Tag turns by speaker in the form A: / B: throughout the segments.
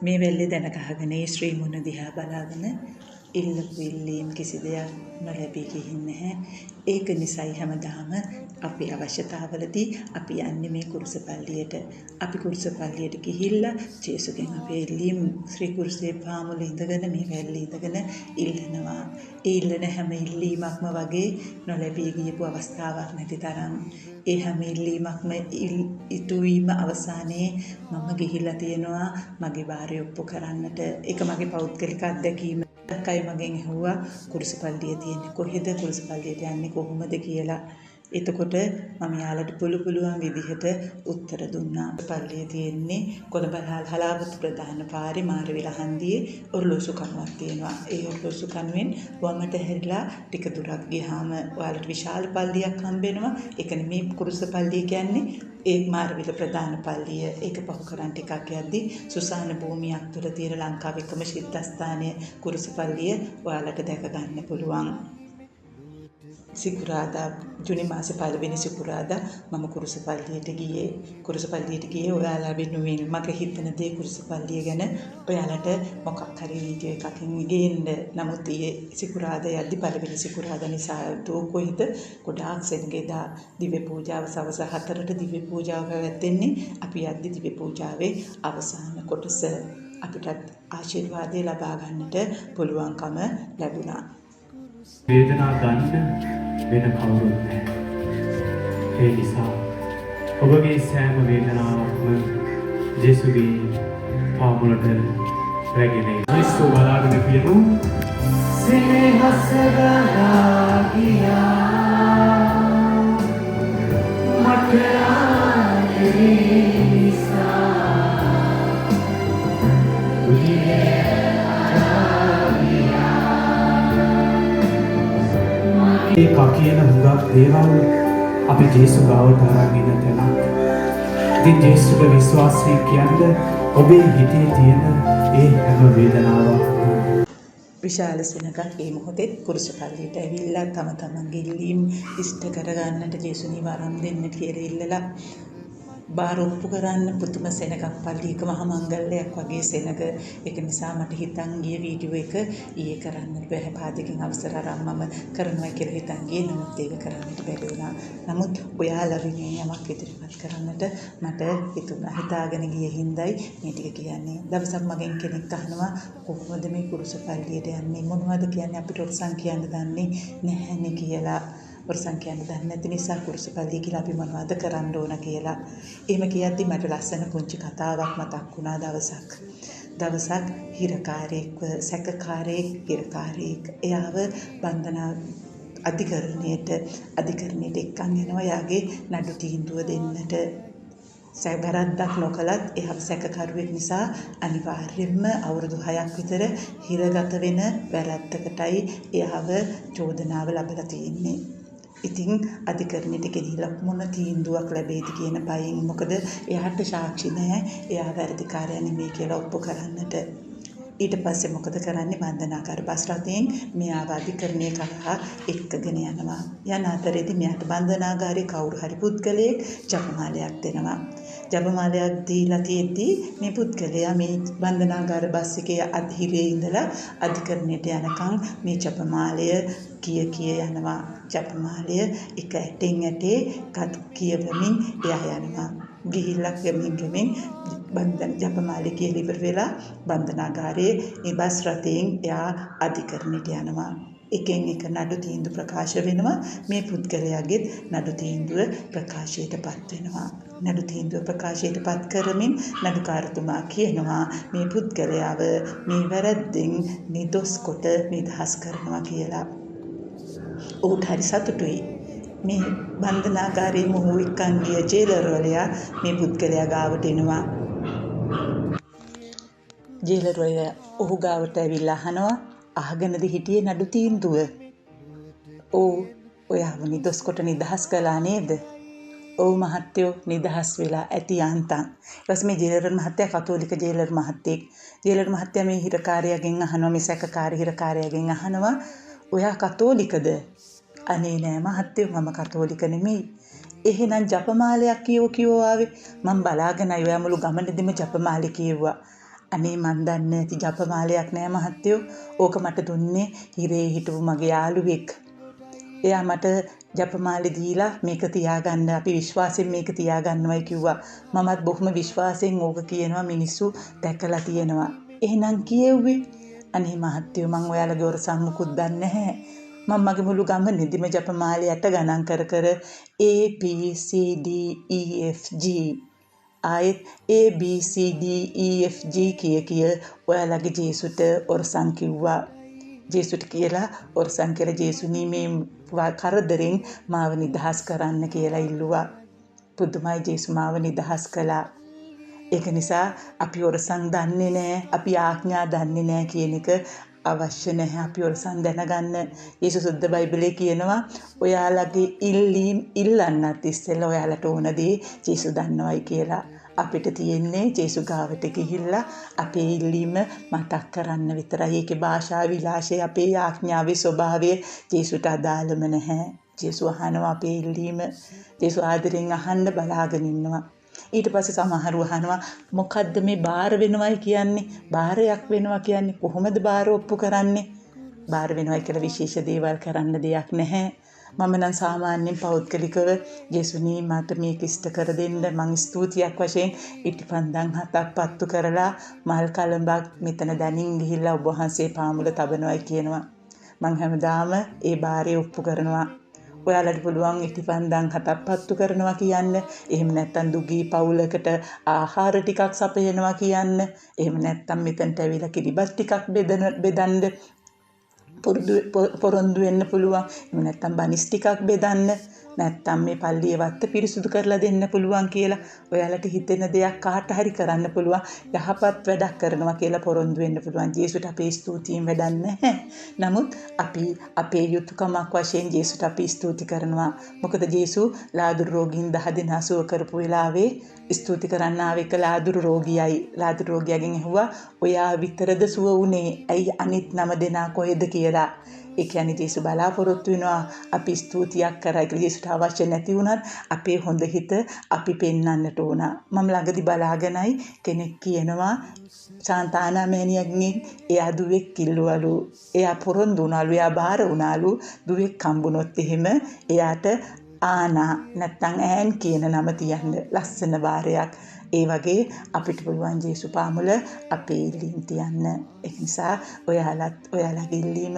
A: මේ වෙල්ලේ දැන ගහගෙන ඒ ශ්‍රී මුණ දිහා බලාගෙන ඉල්ලපු ඉල්ලීම් කිසි දෙයක් නොලැබී ගිහින් නැහැ. ඒක නිසයි හැමදාම අපේ අවශ්‍යතාවලදී අපි යන්නේ මේ කුරුසපල්ලියට. අපි කුරුසපල්ලියට ගිහිල්ලා ජේසුගෙන් අපේ ඉල්ලීම් ශ්‍රී කුරුසේ පාමුල ඉඳගෙන මේ වැල්ලේ ඉඳගෙන ඉල්ලනවා. ඒ ඉල්ලන හැම ඉල්ලීමක්ම වගේ නොලැබී ගියපු අවස්ථාවක් නැති තරම් ඒ හැම ඉල්ලීමක්ම ඉටු වීම අවසානයේ මම ගිහිල්ලා තියෙනවා මගේ වාරය ඔප්පු කරන්නට. ඒක මගේ පෞද්ගලික අත්දැකීම. අය මගෙන් ඇහුවා කුරුසපල්ලිය තියෙන්නේ කොහෙද, කුරුසපල්ලියට යන්නේ කොහොමද කියලා. එතකොට මම යාළට පුළුවන් විදිහට උත්තර දුන්නා. පල්ලිය තියෙන්නේ කොළඹ හලාවත ප්‍රධාන පාරේ මාරවිල හන්දියේ ඔරලෝසු කණුවක් තියෙනවා. ඒ ඔරලෝසු කණුවෙන් වමට හැරිලා ටික දුරක් ගියාම ඔයාලට විශාල පල්ලියක් හම්බ වෙනවා. ඒක නෙමේ කුරුසපල්ලිය කියන්නේ. ඒ මාරවිල ප්‍රධාන පල්ලිය. ඒක පහු කරන් ටිකක් යද්දි සුසාන භූමියක් තුළ තියෙන ලංකාවේ එකම සිද්ධාස්ථානය කුරුසපල්ලිය ඔයාලට දැක ගන්න පුළුවන්. සිකුරාදා ජුනි මාසේ පළවෙනි සිකුරාදා මම කුරුසපල්ලියට ගියේ. කුරුසපල්ලියට ගියේ ඔයාලා වෙනුවෙන් මගේ හිතන දේ කුරුසපල්ලිය ගැන ඔයාලට මොකක් හරි වීඩියෝ එකකින් ගේන්න. නමුත් ඊයේ සිකුරාදා යද්දි පළවෙනි සිකුරාදා නිසා කොහෙද ගොඩාක් සෙනගෙදා දිව්‍ය පූජාව සවස 4ට දිව්‍ය පූජාව පැවැත්වෙන්නේ. අපි යද්දි දිව්‍ය පූජාවේ අවසාන කොටස අපිට ආශිර්වාදය ලබා ගන්නට පුළුවන්කම ලැබුණා.
B: වේදනා ගන්න වෙන කවුරුත් නැහැ. ඒ නිසා ඔබගේ සෑම වේදනාවක්ම ජේසුගේ පාමුලට රැගෙන ක්‍රිස්තු බලාගෙන පියනු
C: සෙනෙහසගලා ගියා මට ආනිසා
B: ඒ කකියන හුඟක් දේවල් අපි ජේසු ගාවට අරගෙන තැනක්. ඉතින් ජේසුට විශ්වාසයෙන් කියන්න ඔබේ හිතේ තියෙන ඒ හැම වේදනාවක්
A: විශාල සෙනඟක් ඒ මොහොතේ කුරුසපල්ලියට ඇවිල්ලා තම තමන්ගේ ඉල්ලීම් ඉෂ්ට කරගන්නට ජේසුනි වරම් දෙන්න කියලා ඉල්ලලා බාර ඔප්පු කරන්න පුදුම සෙනඟක් පල්ලියක මහ මංගල්‍යයක් වගේ සෙනඟ. ඒක නිසා මට හිතන් ගිය වීඩියෝ එක ඊයේ කරන්න බැහැ. පාදකින් අවසර අරන් මම කරනවා කියලා හිතන් ගියේ. නමුත් ඒක කරන්නට බැරි වුණා. නමුත් ඔයාලා වෙනුවෙන් යමක් ඉදිරිපත් කරන්නට මට හිතුණා. හිතාගෙන ගියේ හින්දායි මේ ටික කියන්නේ. දවසක් මගෙන් කෙනෙක් අහනවා කොහොමද මේ කුරුසපල්ලියට යන්නේ, මොනවද කියන්නේ, අපිට ඔක්සන් කියන්න දන්නේ නැහැනේ කියලා. වර්සන් කියන්න දන්නේ නැති නිසා කුරුසපල්ලිය කියලා අපි මොනවද කරන්න ඕන කියලා. එහෙම කියද්දි මට ලස්සන පුංචි කතාවක් මතක් වුණා දවසක් හිරකාරයෙක් සැකකාරයෙක් හිරකාරයෙක් එයාව බන්ධනා අධිකරණයට එක්කන් යනවා යාගේ නඩු තීන්දුව දෙන්නට. වැරද්දක් නොකලත් එයාව සැකකරුවෙක් නිසා අනිවාර්යයෙන්ම අවුරුදු 6ක් විතර හිරගත වෙන වැරද්දකටයි එයාව චෝදනාව ලබලා තියෙන්නේ. ඉතින් අධිකරණයට ගෙනිහිලා මොන තීන්දුවක් ලැබෙයිද කියන බයෙන්. මොකද එයාට සාක්ෂි නැහැ එයා වැරදිකාරයා නෙමෙයි කියලා ඔප්පු කරන්නට. ඊට පස්සේ මොකද කරන්නේ? බන්ධනාගාර බස් රථයෙන් මෙයාව අධිකරණය කරා එක්කගෙන යනවා. යන අතරේදී මෙයාට බන්ධනාගාරේ කවුරු හරි පුද්ගලයෙක් ජපමාලයක් දෙනවා. ජපමාලයක් දීලා තියෙද්දී මේ පුද්ගලයා මේ බන්ධනාගාර බස් එකේ අධිරේ ඉඳලා අධිකරණයට යනකම් මේ ජපමාලය කිය යනවා. ජපමාලය එක ඇටෙන් ඇටේ කියවමින් එයා යනවා. ගිහිල්ලා ගෙමින් ජපමාලය කියලා ඉවර වෙලා බන්ධනාගාරයේ මේ බස් රථයෙන් එයා අධිකරණයට යනවා. එකෙන් එක නඩු තීන්දුව ප්‍රකාශ වෙනවා. මේ පුද්ගලයාගේ නඩු තීන්දුව ප්‍රකාශයටපත් වෙනවා. නඩු තීන්දුව ප්‍රකාශයටපත් කරමින් නඩුකාරතුමා කියනවා මේ පුද්ගලයාව මේ වැරද්දෙන් නිදොස් කොට නිදහස් කරනවා කියලා. ඌට හරි සතුටුයි. මේ බන්ධනාගාරයේ මොහු එක්කන් ගිය ජේලර්වරයා මේ පුද්ගලයා ගාවට එනවා. ජේලර්වරයා ඔහු ගාවට ඇවිල්ලා අහනවා අහගෙනද හිටියේ නඩු තීන්දුව? ඔව් ඔයාව නිදොස් කොට නිදහස් කළා නේද? ඔව් මහත්තයෝ නිදහස් වෙලා ඇති යන්තම්. ඊට පස්සේ මේ ජේලර් මහත්තයා කතෝලික ජේලර් මහත්තයෙක්. ජේලර් මහත්තයා මේ හිරකාරයාගෙන් අහනවා, මේ සැකකාරී හිරකාරයාගෙන් අහනවා ඔයා කතෝලිකද? අනේ නෑ මහත්තයෝ මම කතෝලික නෙමෙයි. එහෙනම් ජපමාලයක් කියවෝ ආවේ. මම බලාගෙන අය ඔයා මුළු ගමනේදීම ජපමාලේ කියෙව්වා. අනේ මන් දන්නේ නැති ජපමාලයක් නෑ මහත්තයෝ. ඕක මට දුන්නේ හිරේ හිටපු මගේ යාළුවෙක්. එයා මට ජපමාලේ දීලා මේක තියාගන්න අපි විශ්වාසයෙන් මේක තියාගන්නවයි කිව්වා. මමත් බොහොම විශ්වාසයෙන් ඕක කියනවා මිනිස්සු දැකලා තියෙනවා. එහෙනම් කියෙව්වේ? අනේ මහත්තයෝ මං ඔයාලගේ ඔරසම් මුකුත් දන්නේ නැහැ. මම මගේ මුළු ගම නිදිම ජපමාලයට ගණන් කර කර ABCDEFG ආයෙත් ABCDEFG කිය ඔයාලගේ ජේසුට ඔරසම් කිව්වා. ජේසුට කියලා ඔරසම් කියලා ජේසුනී මේ කරදරෙන් මාව නිදහස් කරන්න කියලා ඉල්ලුවා. පුදුමයි ජේසු මාව නිදහස් කළා. ඒක නිසා අපි ඔරසම් දන්නේ නැහැ, අපි ආඥා දන්නේ නැහැ කියන එක අවශ්‍ය නැහැ. අපි ඔරසම් දැනගන්න. යේසුස් සුද්ධ බයිබලයේ කියනවා ඔයාලගේ ඉල්ලීම් ඉල්ලන්නත් ඉස්සෙල්ලා ඔයාලට ඕන දේ ජේසු දන්නවයි කියලා. අපිට තියෙන්නේ ජේසු ගාවට ගිහිල්ලා අපේ ඉල්ලීම මතක් කරන්න විතරයි. ඒකේ භාෂා විලාශය අපේ ආඥාවේ ස්වභාවය ජේසුට අදාළම නැහැ. ජේසු අහනවා අපේ ඉල්ලීම. ජේසු ආදරෙන් අහන්න බලාගෙන ඉන්නවා. ඊට පස්සේ සමහරව අහනවා මොකද්ද මේ බාර වෙනවයි කියන්නේ? බාරයක් වෙනවා කියන්නේ කොහොමද බාර ඔප්පු කරන්නේ? බාර වෙනවයි කියලා විශේෂ දේවල් කරන්න දෙයක් නැහැ. මම නම් සාමාන්‍යයෙන් පෞද්ගලිකව ජේසුනී මට මේක ඉෂ්ට කර දෙන්න මං ස්තුතියක් වශයෙන් ඉටිපන්දන් 7ක් පත්තු කරලා මල් කලඹක් මෙතන දැනින් ගිහිල්ලා ඔබ වහන්සේ පාමුල තබනවායි කියනවා. මං හැමදාම ඒ බාරේ ඔප්පු කරනවා. ඔයාලට පුළුවන් ඉටිපන්දන් 7ක් පත්තු කරනවා කියන්න. එහෙම නැත්නම් දුගී පවුලකට ආහාර ටිකක් සපයනවා කියන්න. එහෙම නැත්නම් මෙතනට ඇවිල්ලා කිරිබත් ටිකක් බෙදන්න පොරොන්දු වෙන්න පුළුවන්. එහෙම නැත්නම් බනිස් ටිකක් බෙදන්න. නැත්නම් මේ පල්ලියේ වත්ත පිරිසුදු කරලා දෙන්න පුළුවන් කියලා ඔයාලට හිතෙන දෙයක් කාට හරි කරන්න පුළුවන්. යහපත් වැඩක් කරනවා කියලා පොරොන්දු වෙන්න පුළුවන්. ජේසුට අපේ ස්තුතියෙන් වැඩක් නැහැ. නමුත් අපි අපේ යුතුයකමක් වශයෙන් ජේසුට අපි ස්තුති කරනවා. මොකද ජේසු ලාදුරු රෝගීන් 10 දෙනා සුව කරපු වෙලාවේ ස්තුති කරන්න ආව එක ලාදුරු රෝගියයි. ලාදුරු රෝගියාගෙන් ඇහුවා ඔයා විතරද සුව වුනේ? ඇයි අනිත් 9 දෙනා කොහෙද කියලා. ඒ කියන්නේ ජේසු බලාපොරොත්තු වෙනවා අපි ස්තුතියක් කරා කියලා. ජේසුට අවශ්‍ය නැති වුණත් අපේ හොඳ හිත අපි පෙන්වන්නට ඕන. මම ළඟදි බලාගෙනයි කෙනෙක් කියනවා සාන්තානා මෑණියන්ගෙන් එයා දුවෙක් කිල්ලුවලු. එයා පොරොන්දු වුණාලු, එයා බාර වුණාලු දුවෙක් හම්බුනොත් එහෙම එයාට ආනා නැත්තම් ඈන් කියන නම තියන්න. ලස්සන බාරයක්. ඒ වගේ අපිට පුළුවන් ජේසු පාමුල අපේ ඉල්ලීම් තියන්න. ඒ නිසා ඔයාලගේ ඉල්ලීම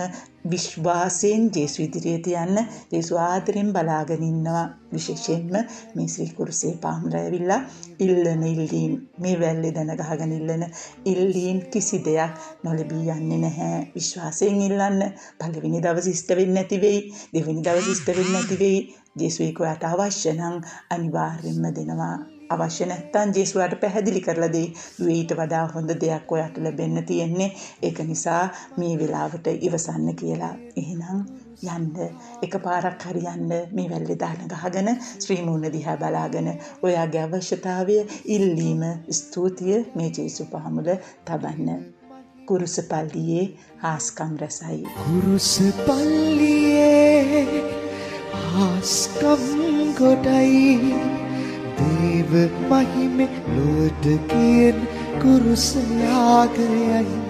A: විශ්වාසයෙන් ජේසු ඉදිරියේ තියන්න. ජේසු ආදරෙන් බලාගෙන ඉන්නවා. විශේෂයෙන්ම මේ ශ්‍රී කුරුසේ පාමුල ඇවිල්ලා ඉල්ලන ඉල්ලීම්, මේ වැල්ලේ දන ගහගෙන ඉල්ලන ඉල්ලීම් කිසි දෙයක් නොලැබී යන්නේ නැහැ. විශ්වාසයෙන් ඉල්ලන්න. පළවෙනි දවසේ ඉෂ්ට වෙන්නේ නැති වෙයි. දෙවෙනි දවසේ ඉෂ්ට වෙන්නේ නැති වෙයි. ජේසු ඒකට අවශ්‍ය නම් අනිවාර්යෙන්ම දෙනවා. අවශ්‍ය නැත්තම් ජේසුවාට පැහැදිලි කරලා දෙයි. ඊට වඩා හොඳ දෙයක් ඔයාට ලැබෙන්න තියෙන්නේ. ඒක නිසා මේ වෙලාවට ඉවසන්න කියලා. එහෙනම් යන්න එකපාරක් හරි යන්න මේ වැල්ලේ දාන ගහගෙන ශ්‍රී මුණ දිහා බලාගෙන ඔයාගේ අවශ්‍යතාවය ඉල්ලීම ස්තුතිය මේ ජේසු පහමුල තබන්න. කුරුස පල්ලියේ හාස්කම් රසයි.
C: කුරුස පල්ලියේ හාස්කම් ගොඩයි දේව මහිමේ ලොවට කියන කුරුස යාගයයි